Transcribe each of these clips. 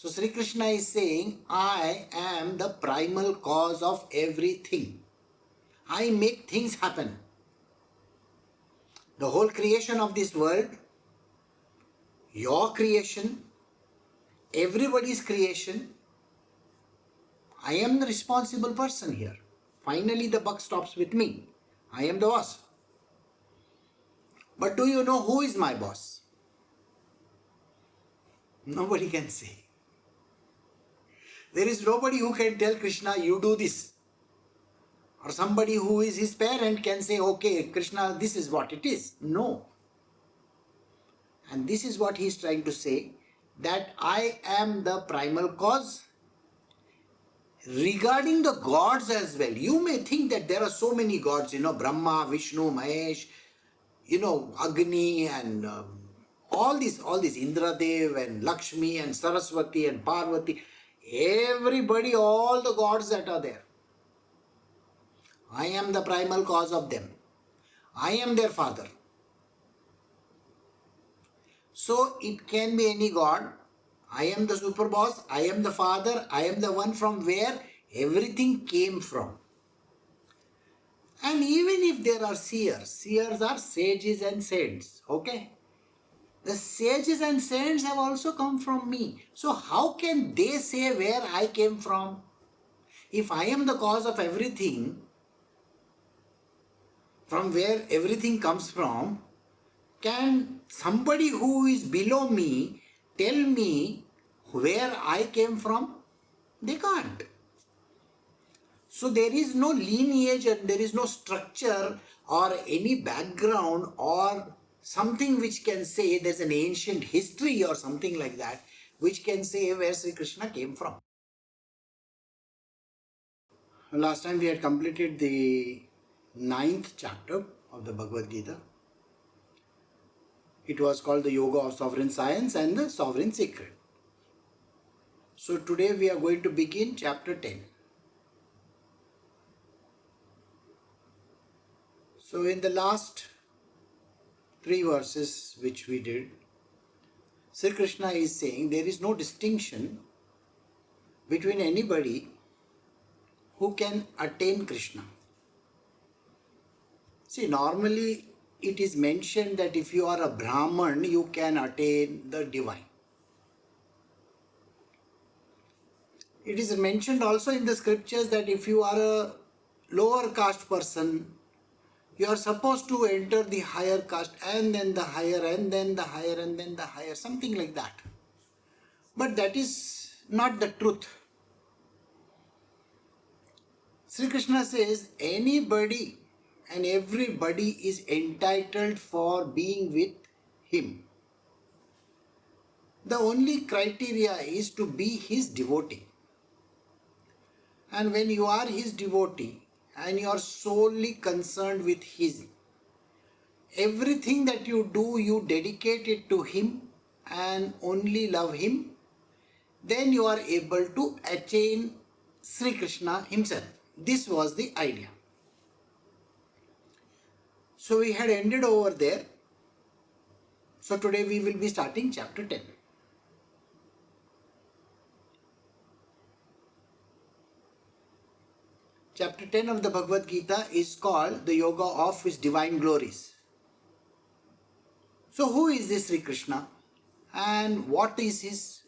So Sri Krishna is saying, I am the primal cause of everything. I make things happen. The whole creation of this world, your creation, everybody's creation, I am the responsible person here. Finally, the buck stops with me. I am the boss. But do you know who is my boss? Nobody can say. There is nobody who can tell Krishna, you do this. Or somebody who is his parent can say, okay, Krishna, this is what it is. No. And this is what he is trying to say, that I am the primal cause. Regarding the gods as well, you may think that there are so many gods, Brahma, Vishnu, Mahesh, Agni and all these Indradev and Lakshmi and Saraswati and Parvati, everybody, all the gods that are there. I am the primal cause of them. I am their father. So it can be any god. I am the super boss, I am the father, I am the one from where everything came from. And even if there are seers are sages and saints, okay? The sages and saints have also come from me. So how can they say where I came from? If I am the cause of everything, from where everything comes from, can somebody who is below me tell me where I came from? They can't. So there is no lineage and there is no structure or any background or something which can say there's an ancient history or something like that which can say where Sri Krishna came from. Last time we had completed the 9th chapter of the Bhagavad Gita. It was called the Yoga of Sovereign Science and the Sovereign Secret. So today we are going to begin chapter 10. So in the last 3 verses which we did, Sri Krishna is saying there is no distinction between anybody who can attain Krishna. See, normally it is mentioned that if you are a Brahman, you can attain the divine. It is mentioned also in the scriptures that if you are a lower caste person, you are supposed to enter the higher caste and then the higher and then the higher and then the higher, something like that. But that is not the truth. Sri Krishna says anybody and everybody is entitled for being with him. The only criteria is to be his devotee. And when you are his devotee and you are solely concerned with his, everything that you do, you dedicate it to him and only love him, then you are able to attain Sri Krishna himself. This was the idea. So we had ended over there. So today we will be starting chapter 10. Chapter 10 of the Bhagavad Gita is called the Yoga of His Divine Glories. So who is this Sri Krishna and what is his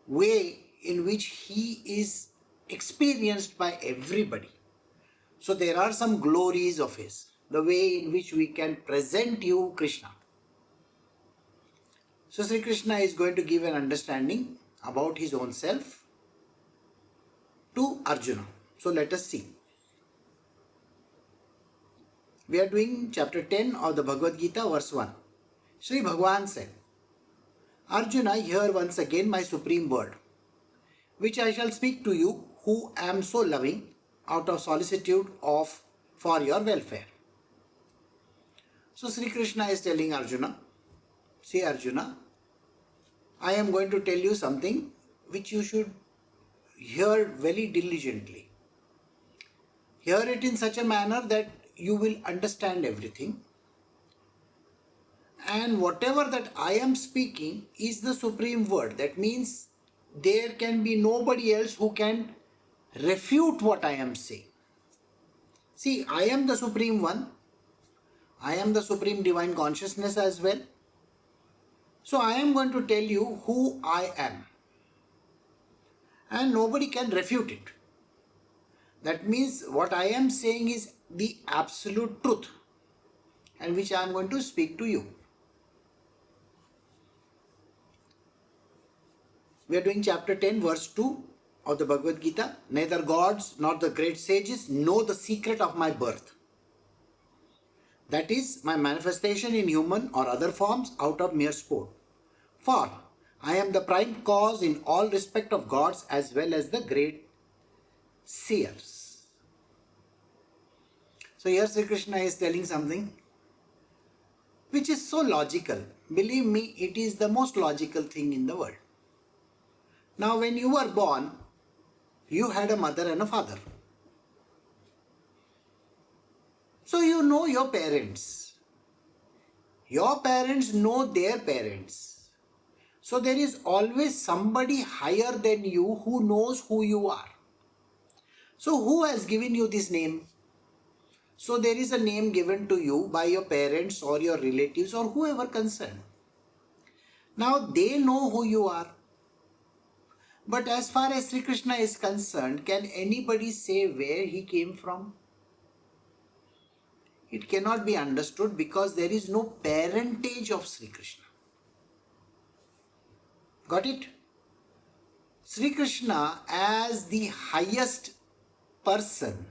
way in which he is experienced by everybody? So there are some glories of his, the way in which we can present you Krishna. So Sri Krishna is going to give an understanding about his own self to Arjuna. So let us see. We are doing chapter 10 of the Bhagavad Gita, verse 1. Sri Bhagavan said, Arjuna, hear once again my supreme word, which I shall speak to you who am so loving out of solicitude for your welfare. So Sri Krishna is telling Arjuna, see Arjuna, I am going to tell you something which you should hear very diligently. Hear it in such a manner that you will understand everything. And whatever that I am speaking is the supreme word. That means there can be nobody else who can refute what I am saying. See, I am the supreme one. I am the supreme divine consciousness as well. So I am going to tell you who I am. And nobody can refute it. That means what I am saying is the absolute truth, and which I am going to speak to you. We are doing chapter 10, verse 2 of the Bhagavad Gita. Neither gods nor the great sages know the secret of my birth. That is, my manifestation in human or other forms out of mere sport. For I am the prime cause in all respect of gods as well as the great seers. So here Shri Krishna is telling something which is so logical. Believe me, it is the most logical thing in the world. Now when you were born, you had a mother and a father. So you know your parents. Your parents know their parents. So there is always somebody higher than you who knows who you are. So who has given you this name? So there is a name given to you by your parents or your relatives or whoever concerned. Now they know who you are. But as far as Sri Krishna is concerned, can anybody say where he came from? It cannot be understood because there is no parentage of Sri Krishna. Got it? Sri Krishna as the highest person,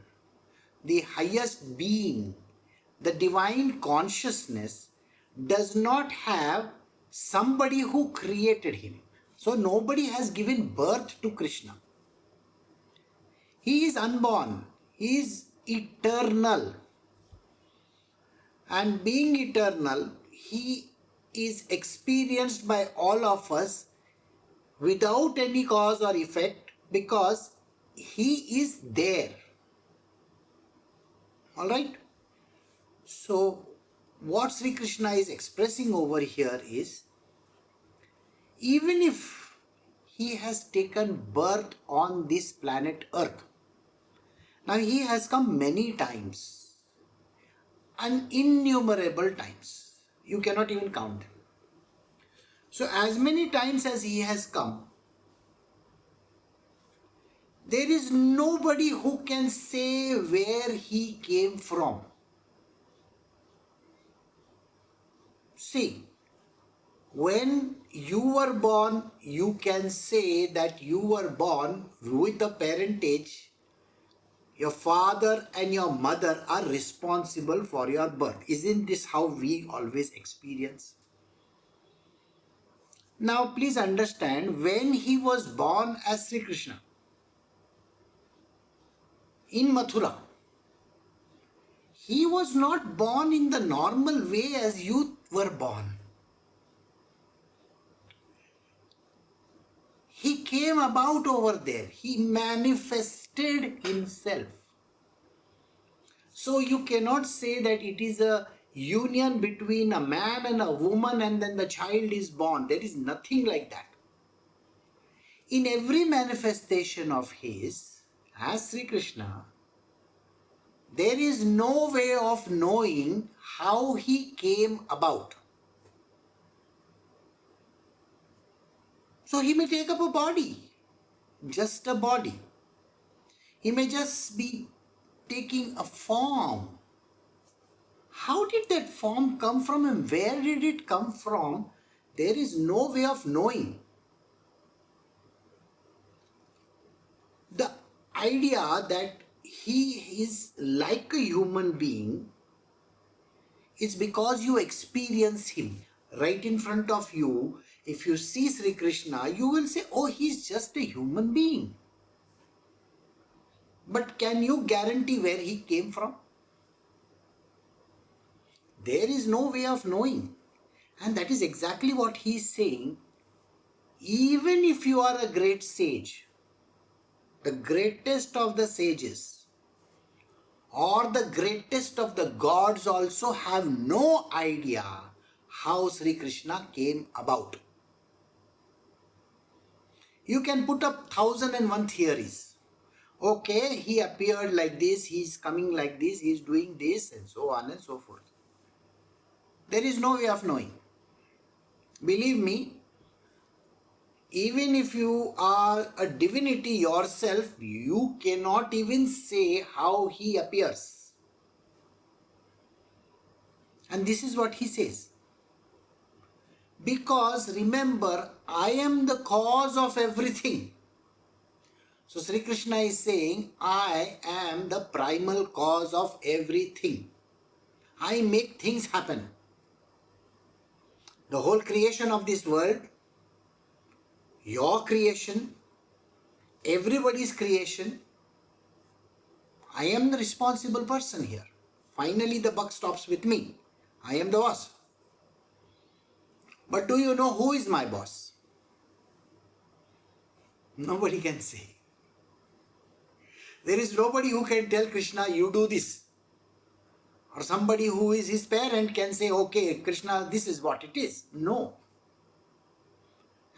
the highest being, the divine consciousness does not have somebody who created him. So nobody has given birth to Krishna. He is unborn. He is eternal. And being eternal, he is experienced by all of us without any cause or effect because he is there. Alright? So, what Sri Krishna is expressing over here is, even if he has taken birth on this planet Earth, now he has come many times, innumerable times, you cannot even count them. So as many times as he has come, there is nobody who can say where he came from. See, when you were born, you can say that you were born with the parentage. Your father and your mother are responsible for your birth. Isn't this how we always experience? Now please understand, when he was born as Sri Krishna in Mathura, he was not born in the normal way as you were born. He came about over there. He manifested himself. So you cannot say that it is a union between a man and a woman and then the child is born. There is nothing like that. In every manifestation of his, as Sri Krishna, there is no way of knowing how he came about. So he may take up a body, just a body. He may just be taking a form. How did that form come from and where did it come from? There is no way of knowing. The idea that he is like a human being is because you experience him right in front of you. If you see Sri Krishna, you will say, oh, he's just a human being. But can you guarantee where he came from? There is no way of knowing. And that is exactly what he is saying. Even if you are a great sage, the greatest of the sages, or the greatest of the gods also have no idea how Sri Krishna came about. You can put up 1001 theories. Okay, he appeared like this, he is coming like this, he is doing this, and so on and so forth. There is no way of knowing. Believe me, even if you are a divinity yourself, you cannot even say how he appears. And this is what he says. Because remember, I am the cause of everything. So Sri Krishna is saying, I am the primal cause of everything. I make things happen. The whole creation of this world, your creation, everybody's creation, I am the responsible person here. Finally, the buck stops with me. I am the boss. But do you know who is my boss? Nobody can say. There is nobody who can tell Krishna, you do this. Or somebody who is his parent can say, okay, Krishna, this is what it is. No.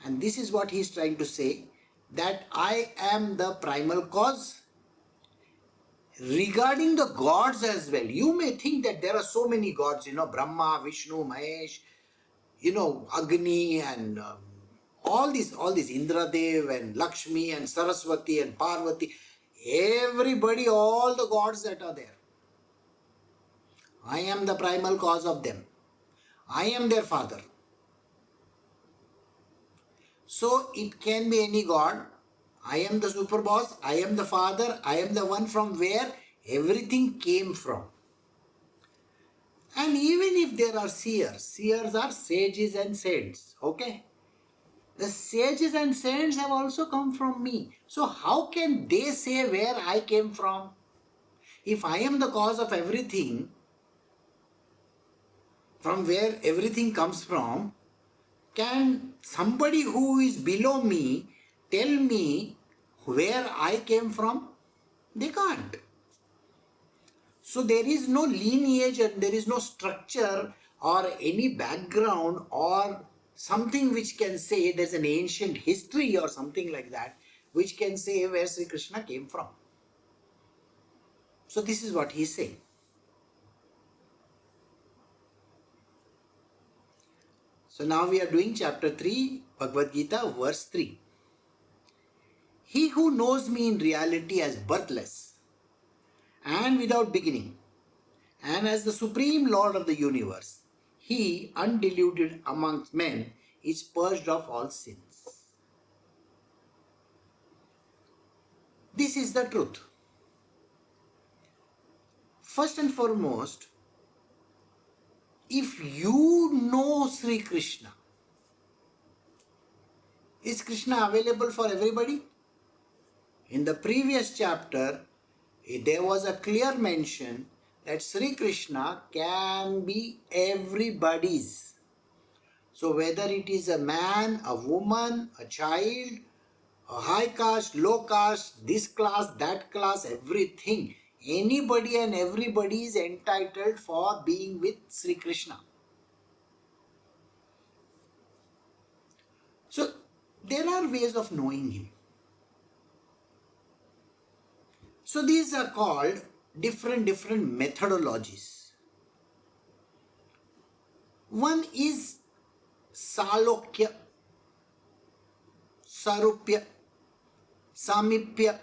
And this is what he is trying to say, that I am the primal cause. Regarding the gods as well, you may think that there are so many gods, Brahma, Vishnu, Mahesh, Agni and all these Indradev and Lakshmi and Saraswati and Parvati, everybody, all the gods that are there. I am the primal cause of them. I am their father. So it can be any god. I am the super boss, I am the father, I am the one from where everything came from. And even if there are seers are sages and saints, okay? The sages and saints have also come from me. So how can they say where I came from? If I am the cause of everything, from where everything comes from, can somebody who is below me tell me where I came from? They can't. So there is no lineage and there is no structure or any background or something which can say there's an ancient history or something like that which can say where Sri Krishna came from. So this is what he is saying. So now we are doing chapter 3, Bhagavad Gita, verse 3. He who knows me in reality as birthless and without beginning, and as the Supreme Lord of the universe, he, undiluted amongst men, is purged of all sins. This is the truth. First and foremost, if you know Sri Krishna, is Krishna available for everybody? In the previous chapter, there was a clear mention that Sri Krishna can be everybody's. So whether it is a man, a woman, a child, a high caste, low caste, this class, that class, everything, anybody and everybody is entitled for being with Sri Krishna. So there are ways of knowing him. So these are called different methodologies. One is Salokya, Sarupya, Samipya.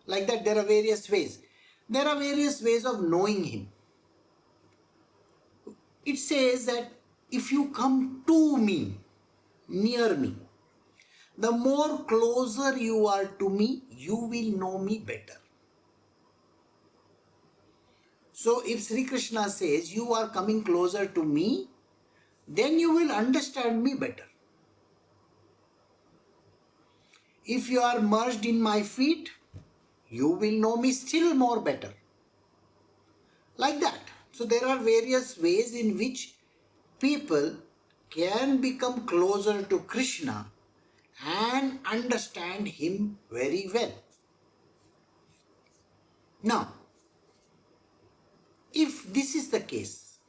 Like that there are various ways. There are various ways of knowing him. It says that if you come to me, near me, the more closer you are to me, you will know me better. So if Sri Krishna says you are coming closer to me, then you will understand me better. If you are merged in my feet, you will know me still more better. Like that. So there are various ways in which people can become closer to Krishna and understand him very well. Now, if this is the case,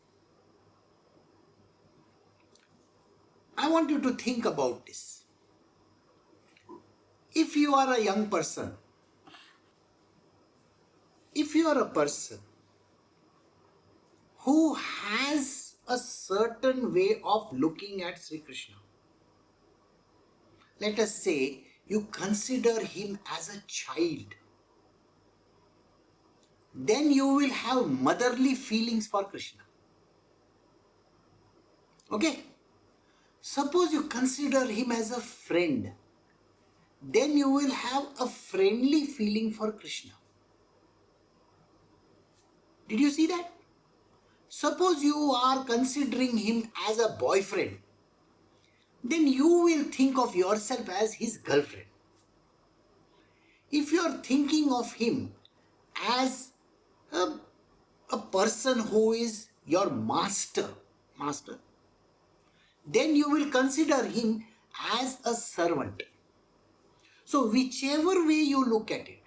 I want you to think about this. If you are a young person, if you are a person who has a certain way of looking at Sri Krishna, let us say you consider him as a child, then you will have motherly feelings for Krishna. Okay? Suppose you consider him as a friend, then you will have a friendly feeling for Krishna. Did you see that? Suppose you are considering him as a boyfriend, then you will think of yourself as his girlfriend. If you are thinking of him as a person who is your master, then you will consider him as a servant. So whichever way you look at it,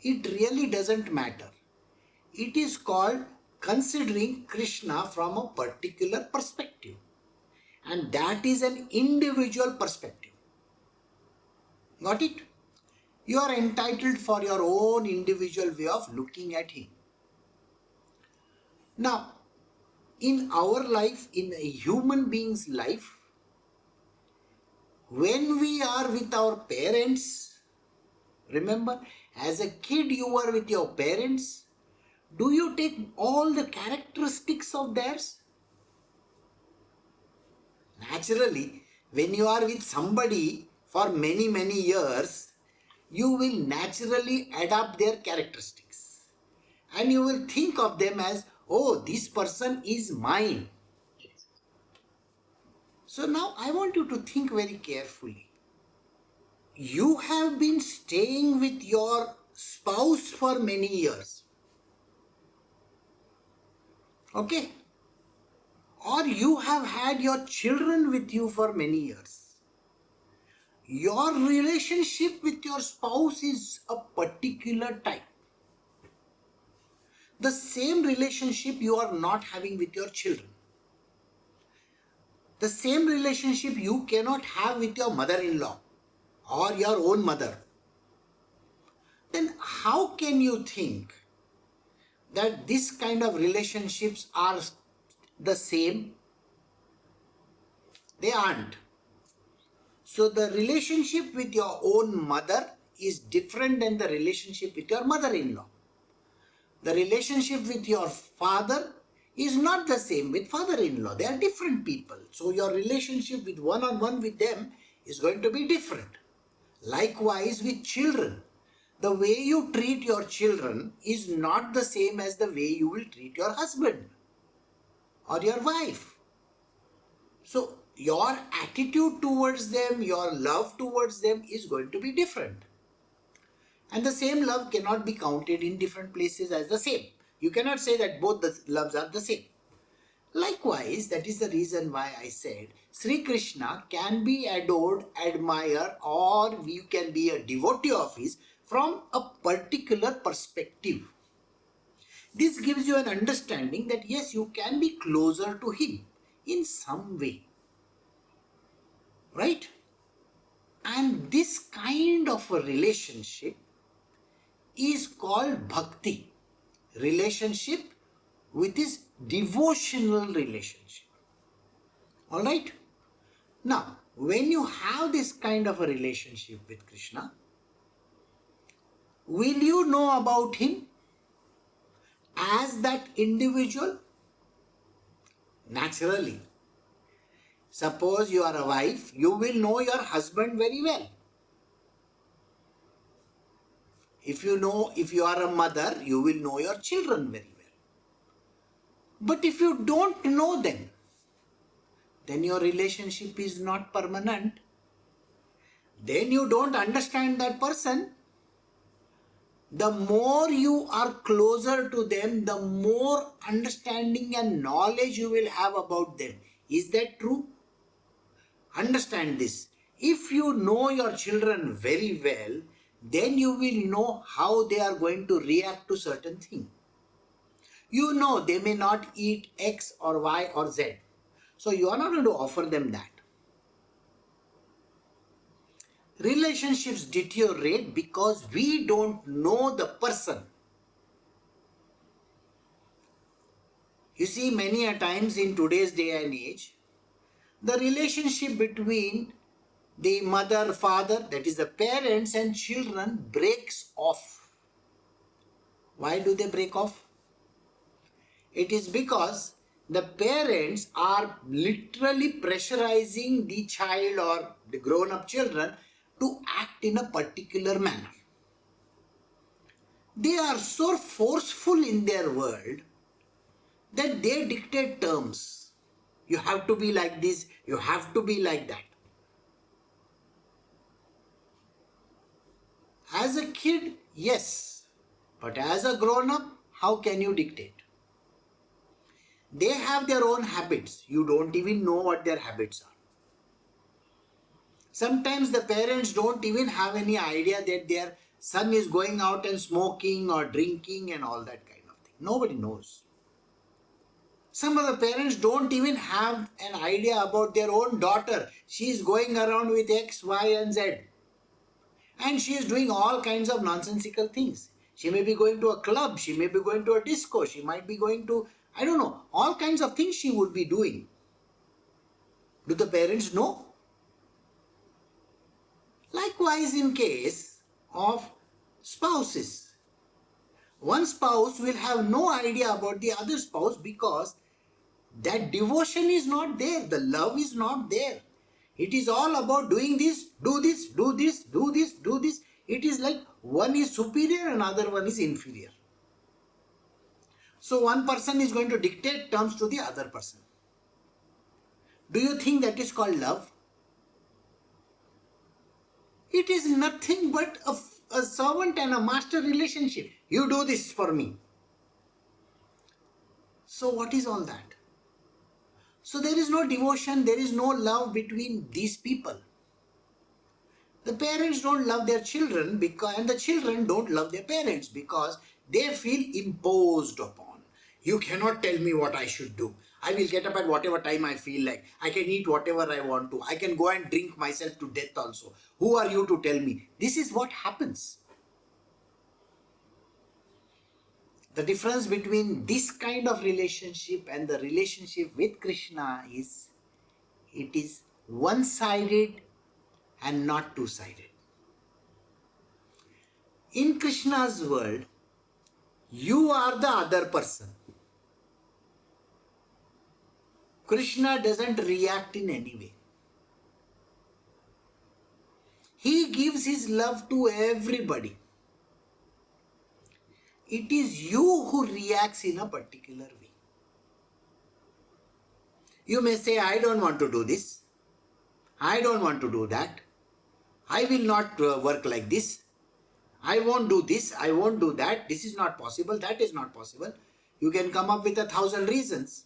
it really doesn't matter. It is called considering Krishna from a particular perspective. And that is an individual perspective. Got it? You are entitled for your own individual way of looking at him. Now, in our life, in a human being's life, when we are with our parents, remember, as a kid you were with your parents, do you take all the characteristics of theirs? Naturally, when you are with somebody for many, many years, you will naturally adapt their characteristics. And you will think of them as, oh, this person is mine. So now I want you to think very carefully. You have been staying with your spouse for many years. Okay? Or you have had your children with you for many years. Your relationship with your spouse is a particular type. The same relationship you are not having with your children. The same relationship you cannot have with your mother-in-law or your own mother. Then how can you think that this kind of relationships are the same? They aren't. So the relationship with your own mother is different than the relationship with your mother-in-law. The relationship with your father is not the same with father-in-law. They are different people. So your relationship with one-on-one with them is going to be different. Likewise with children. The way you treat your children is not the same as the way you will treat your husband or your wife. So your attitude towards them, your love towards them is going to be different. And the same love cannot be counted in different places as the same. You cannot say that both the loves are the same. Likewise, that is the reason why I said Sri Krishna can be adored, admired, or you can be a devotee of his from a particular perspective. This gives you an understanding that yes, you can be closer to him in some way. Right? And this kind of a relationship is called bhakti. Relationship with his devotional relationship. Alright? Now, when you have this kind of a relationship with Krishna, will you know about him as that individual? Naturally. Suppose you are a wife, you will know your husband very well. If you are a mother, you will know your children very well. But if you don't know them, then your relationship is not permanent. Then you don't understand that person. The more you are closer to them, the more understanding and knowledge you will have about them. Is that true? Understand this. If you know your children very well, then you will know how they are going to react to certain things. You know they may not eat X or Y or Z. So you are not going to offer them that. Relationships deteriorate because we don't know the person. You see, many a times in today's day and age, the relationship between the mother, father, that is the parents and children, breaks off. Why do they break off? It is because the parents are literally pressurizing the child or the grown-up children to act in a particular manner. They are so forceful in their world that they dictate terms. You have to be like this, you have to be like that. As a kid, yes, but as a grown-up, how can you dictate? They have their own habits. You don't even know what their habits are. Sometimes the parents don't even have any idea that their son is going out and smoking or drinking and all that kind of thing. Nobody knows. Some of the parents don't even have an idea about their own daughter. She is going around with X, Y, and Z. And she is doing all kinds of nonsensical things. She may be going to a club, she may be going to a disco, she might be going to, I don't know, all kinds of things she would be doing. Do the parents know? Likewise, in case of spouses, one spouse will have no idea about the other spouse because that devotion is not there, the love is not there. It is all about doing this, do this, do this, do this, do this. It is like one is superior, another one is inferior. So one person is going to dictate terms to the other person. Do you think that is called love? It is nothing but a servant and a master relationship. You do this for me. So what is all that? So there is no devotion, there is no love between these people. The parents don't love their children and the children don't love their parents because they feel imposed upon. You cannot tell me what I should do. I will get up at whatever time I feel like. I can eat whatever I want to. I can go and drink myself to death also. Who are you to tell me? This is what happens. The difference between this kind of relationship and the relationship with Krishna is, it is one-sided and not two-sided. In Krishna's world, you are the other person. Krishna doesn't react in any way. He gives his love to everybody. It is you who reacts in a particular way. You may say, I don't want to do this. I don't want to do that. I will not work like this. I won't do this. I won't do that. This is not possible. That is not possible. You can come up with 1,000 reasons.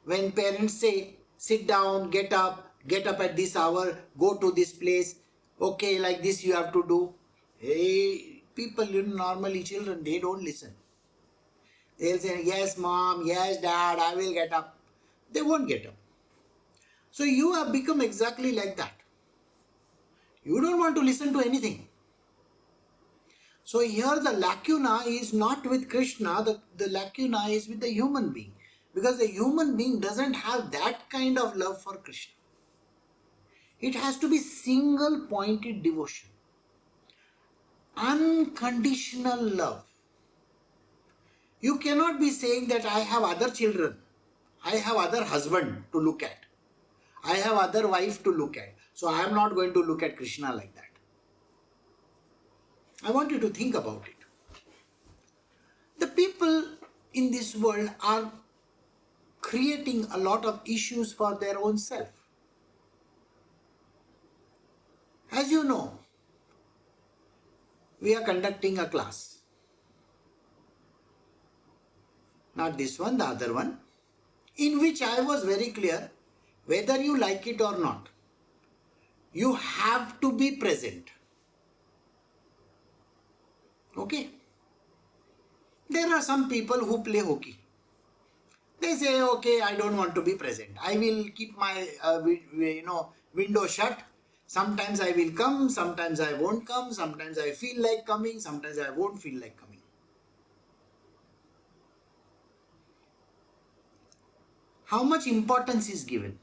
When parents say, sit down, get up at this hour, go to this place, okay, like this you have to do. Hey, people, normally children, they don't listen. They'll say, yes mom, yes dad, I will get up. They won't get up. So you have become exactly like that. You don't want to listen to anything. So here the lacuna is not with Krishna, the lacuna is with the human being. Because the human being doesn't have that kind of love for Krishna. It has to be single-pointed devotion. Unconditional love. You cannot be saying that I have other children, I have other husband to look at, I have other wife to look at, so I am not going to look at Krishna like that. I want you to think about it. The people in this world are creating a lot of issues for their own self. As you know, we are conducting a class. Not this one, the other one, in which I was very clear, whether you like it or not, you have to be present. Okay? There are some people who play hockey. they say, okay, I don't want to be present. I will keep my window shut. Sometimes I will come, sometimes I won't come, sometimes I feel like coming, sometimes I won't feel like coming. How much importance is given?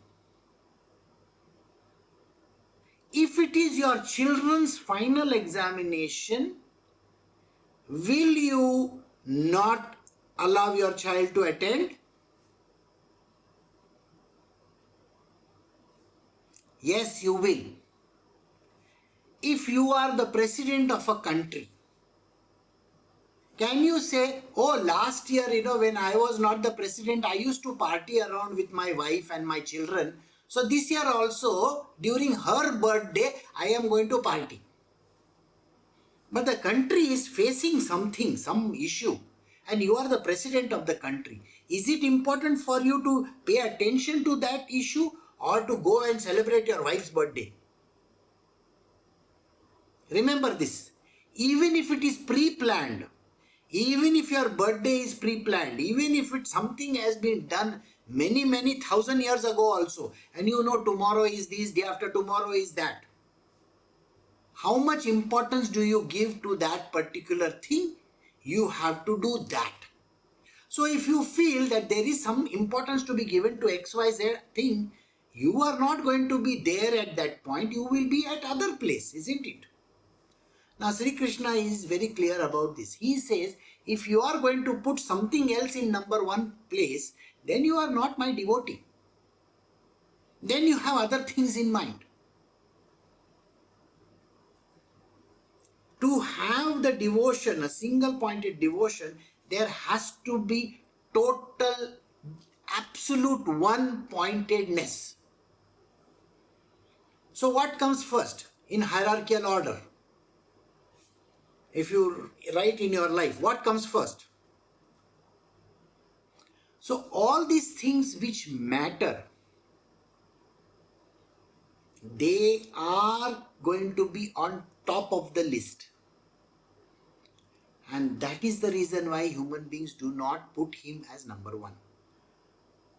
If it is your children's final examination, will you not allow your child to attend? Yes, you will. If you are the president of a country, can you say, oh, last year, when I was not the president, I used to party around with my wife and my children. So this year also, during her birthday, I am going to party. But the country is facing something, some issue, and you are the president of the country. Is it important for you to pay attention to that issue or to go and celebrate your wife's birthday? Remember this, even if it is pre-planned, even if your birthday is pre-planned, even if something has been done many thousand years ago also, and tomorrow is this, day after tomorrow is that, how much importance do you give to that particular thing? You have to do that. So if you feel that there is some importance to be given to XYZ thing, you are not going to be there at that point, you will be at other place, isn't it? Now Shri Krishna is very clear about this. He says, if you are going to put something else in number one place, then you are not my devotee. Then you have other things in mind. To have the devotion, a single pointed devotion, there has to be total, absolute one pointedness. So what comes first in hierarchical order? If you write in your life, what comes first? So all these things which matter, they are going to be on top of the list. And that is the reason why human beings do not put him as number one.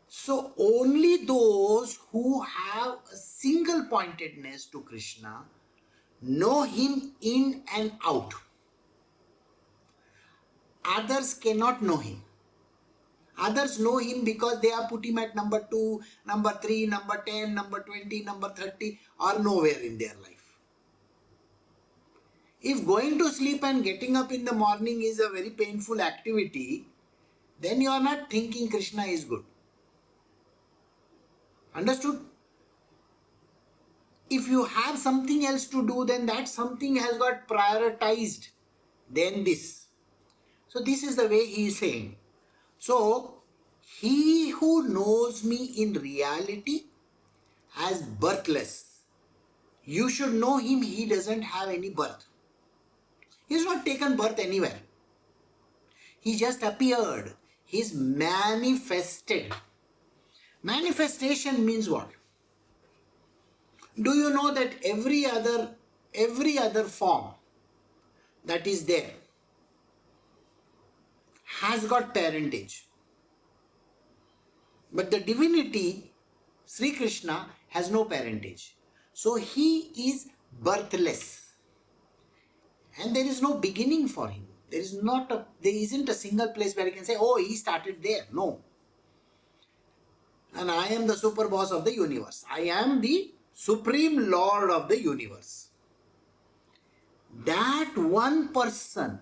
So only those who have a single pointedness to Krishna know him in and out. Others cannot know him. Others know him because they are put him at number 2, number 3, number 10, number 20, number 30 or nowhere in their life. If going to sleep and getting up in the morning is a very painful activity, then you are not thinking Krishna is good. Understood? If you have something else to do, then that something has got prioritized than this. So this is the way he is saying. So, he who knows me in reality as birthless, you should know him, he doesn't have any birth. He has not taken birth anywhere. He just appeared. He is manifested. Manifestation means what? Do you know that every other form that is there has got parentage? But the divinity, Shri Krishna, has no parentage. So he is birthless. And there is no beginning for him. There isn't a single place where you can say, oh, he started there. No. And I am the super boss of the universe. I am the supreme lord of the universe. That one person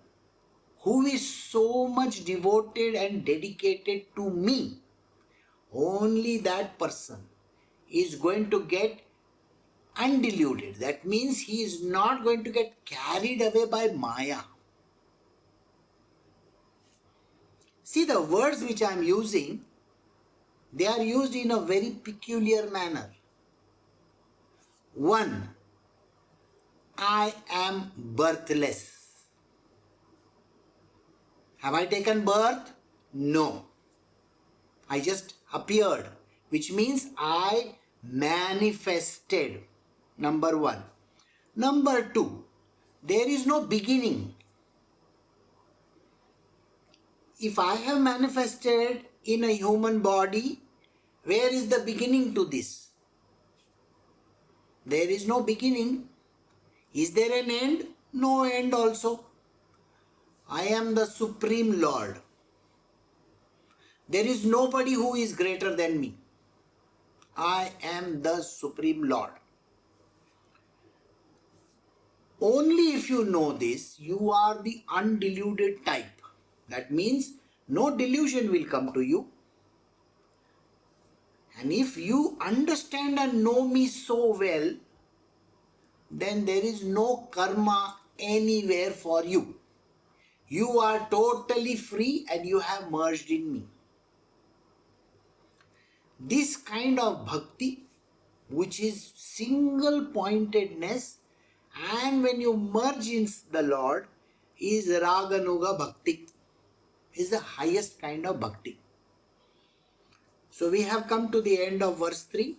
who is so much devoted and dedicated to me, only that person is going to get undiluted. That means he is not going to get carried away by Maya. See, the words which I am using, they are used in a very peculiar manner. One, I am birthless. Have I taken birth? No. I just appeared, which means I manifested. Number one. Number two, there is no beginning. If I have manifested, in a human body, where is the beginning to this? There is no beginning. Is there an end? No end also. I am the Supreme Lord. There is nobody who is greater than me. I am the Supreme Lord. Only if you know this, you are the undeluded type. That means no delusion will come to you. And if you understand and know me so well, then there is no karma anywhere for you. You are totally free and you have merged in me. This kind of bhakti, which is single pointedness, and when you merge in the Lord, is Raganuga Bhakti, is the highest kind of bhakti. So we have come to the end of verse 3,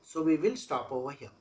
so we will stop over here.